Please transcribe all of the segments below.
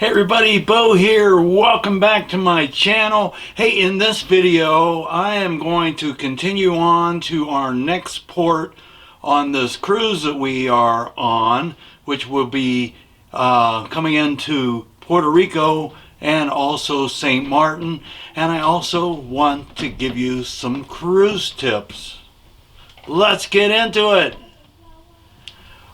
Hey everybody, Bo here. Welcome back to my channel. Hey, in this video, I am going to continue on to our next port on this cruise that we are on, which will be coming into Puerto Rico and also St. Maarten. And I also want to give you some cruise tips. Let's get into it.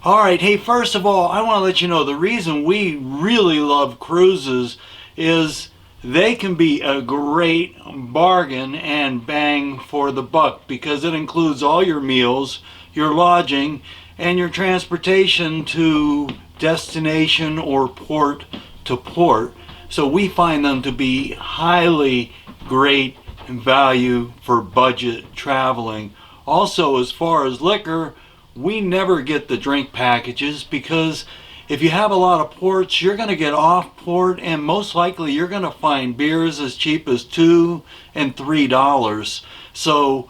Alright, hey, first of all, I want to let you know the reason we really love cruises is they can be a great bargain and bang for the buck because it includes all your meals, your lodging, and your transportation to destination or port to port. So we find them to be highly great value for budget traveling. Also, as far as liquor, we never get the drink packages because if you have a lot of ports, you're going to get off port and most likely you're going to find beers as cheap as $2 and $3. So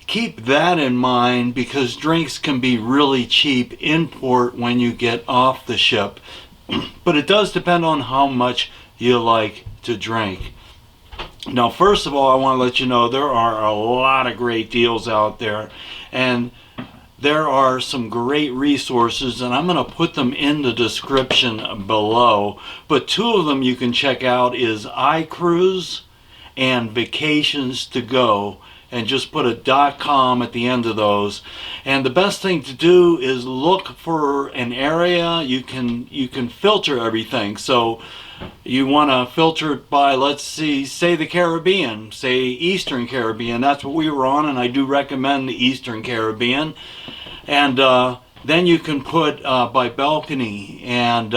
keep that in mind because drinks can be really cheap in port when you get off the ship. But it does depend on how much you like to drink. Now, first of all, I want to let you know there are a lot of great deals out there, and there are some great resources, and I'm going to put them in the description below. But two of them you can check out is iCruise and Vacations to Go, and just put a .com at the end of those. And the best thing to do is look for an area. You can filter everything. So you want to filter it by, let's see, say the Caribbean, say Eastern Caribbean. That's what we were on, and I do recommend the Eastern Caribbean. And then you can put by balcony, and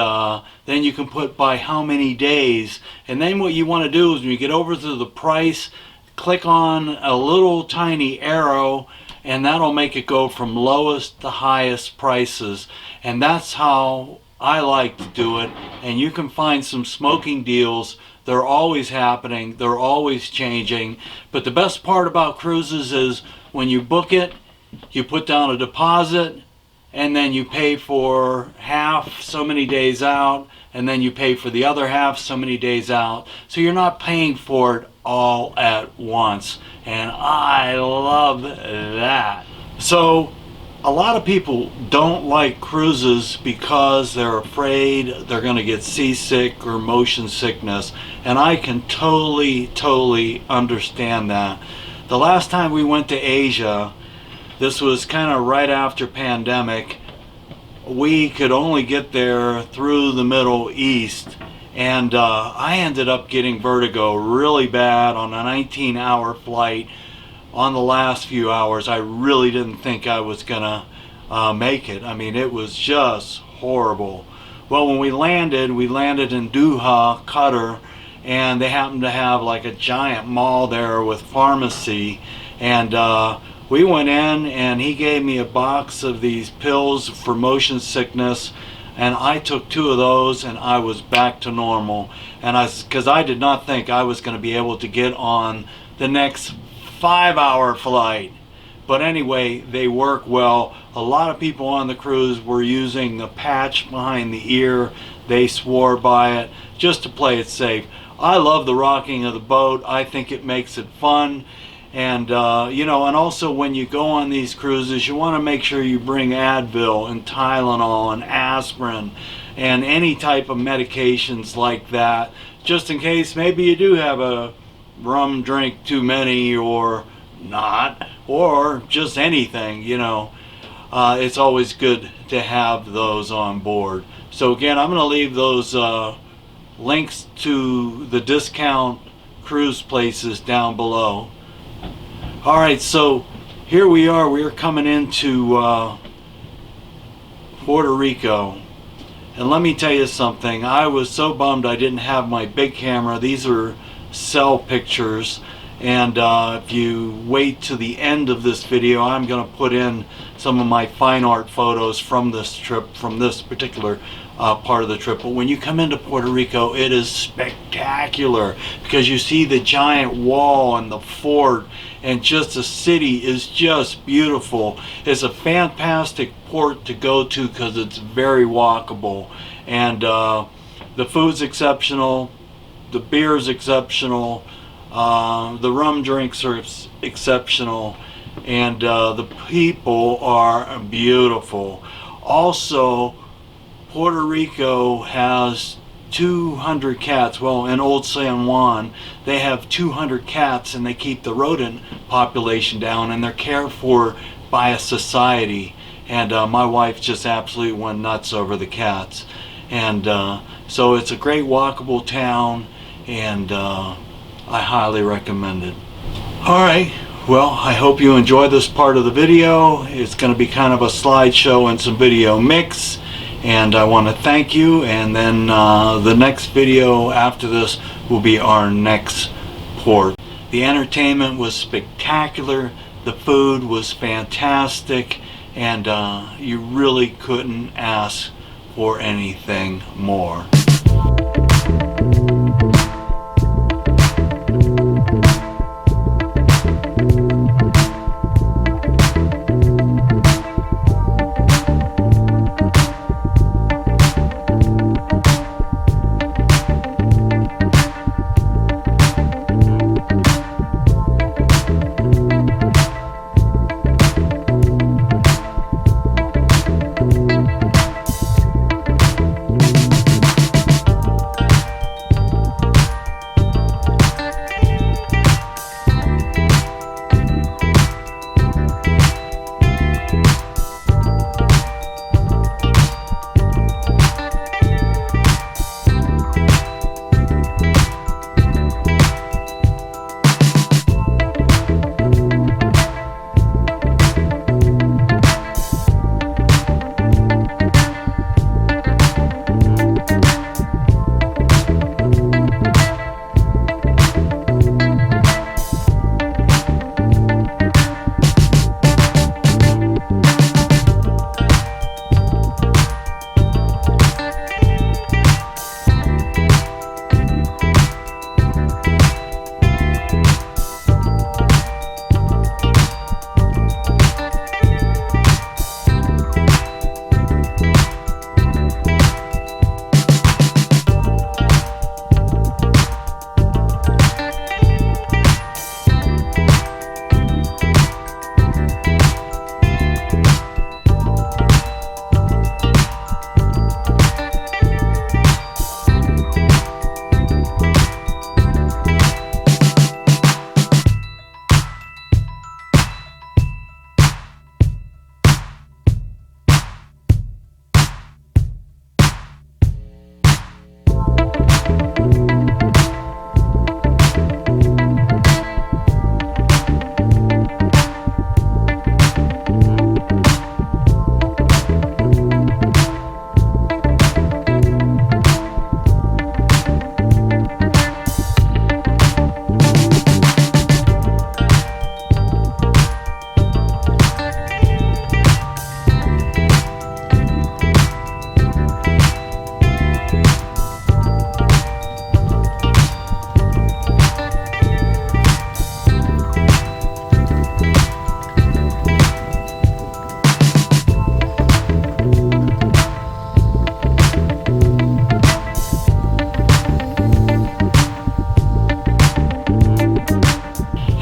then you can put by how many days. And then what you want to do is when you get over to the price, click on a little tiny arrow, and that'll make it go from lowest to highest prices. And that's how I like to do it. And you can find some smoking deals. They're always happening, they're always changing. But the best part about cruises is when you book it, you put down a deposit, and then you pay for half so many days out, and then you pay for the other half so many days out. So you're not paying for it all at once. And I love that. So a lot of people don't like cruises because they're afraid they're going to get seasick or motion sickness. And I can totally understand that. The last time we went to Asia, this was kind of right after pandemic, we could only get there through the Middle East. And I ended up getting vertigo really bad on a 19-hour flight. On the last few hours, I really didn't think I was gonna make it. I mean, it was just horrible. Well, when we landed in Doha, Qatar, and they happened to have like a giant mall there with pharmacy. And we went in, and he gave me a box of these pills for motion sickness, and I took 2 of those, and I was back to normal. And because I did not think I was going to be able to get on the next 5-hour flight. But anyway, they work well. A lot of people on the cruise were using the patch behind the ear. They swore by it just to play it safe. I love the rocking of the boat. I think it makes it fun. And you know, and also when you go on these cruises, you want to make sure you bring Advil and Tylenol and aspirin and any type of medications like that, just in case maybe you do have a rum drink too many or not, or just anything, you know. It's always good to have those on board. So again, I'm going to leave those links to the discount cruise places down below. Alright, so here we are coming into Puerto Rico, and let me tell you something. I was so bummed I didn't have my big camera. These are cell pictures, and if you wait to the end of this video, I'm going to put in some of my fine art photos from this trip, from this particular part of the trip. But when you come into Puerto Rico, it is spectacular because you see the giant wall and the fort, and just the city is just beautiful. It's a fantastic port to go to because it's very walkable, and The food's exceptional, the beer's exceptional, the rum drinks are exceptional, and the people are beautiful. Also, Puerto Rico has 200 cats. Well, in Old San Juan, they have 200 cats, and they keep the rodent population down, and they're cared for by a society. And my wife just absolutely went nuts over the cats. And so it's a great walkable town, and I highly recommend it. Alright, well, I hope you enjoyed this part of the video. It's going to be kind of a slideshow and some video mix, and I want to thank you. And then the next video after this will be our next port. The entertainment was spectacular, the food was fantastic, and you really couldn't ask for anything more.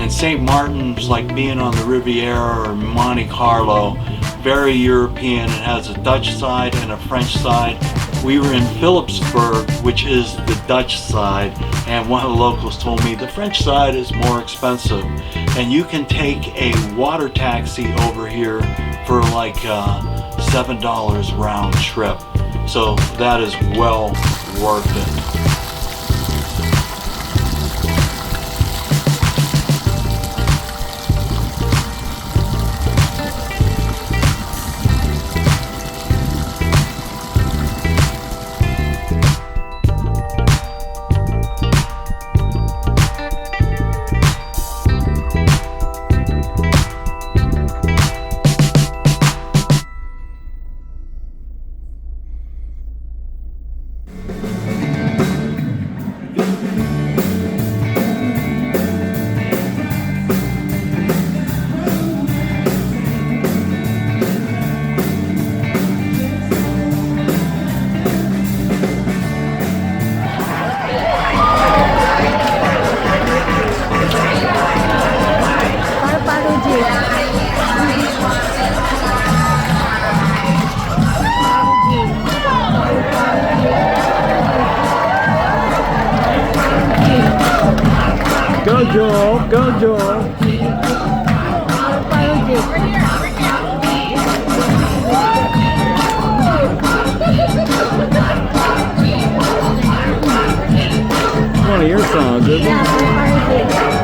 St. Martin's like being on the Riviera or Monte Carlo, very European. It has a Dutch side and a French side. We were in Philipsburg, which is the Dutch side, and one of the locals told me the French side is more expensive, and you can take a water taxi over here for like $7 round trip, so that is well worth it. Joel. Go, Joel. One of your songs, isn't it?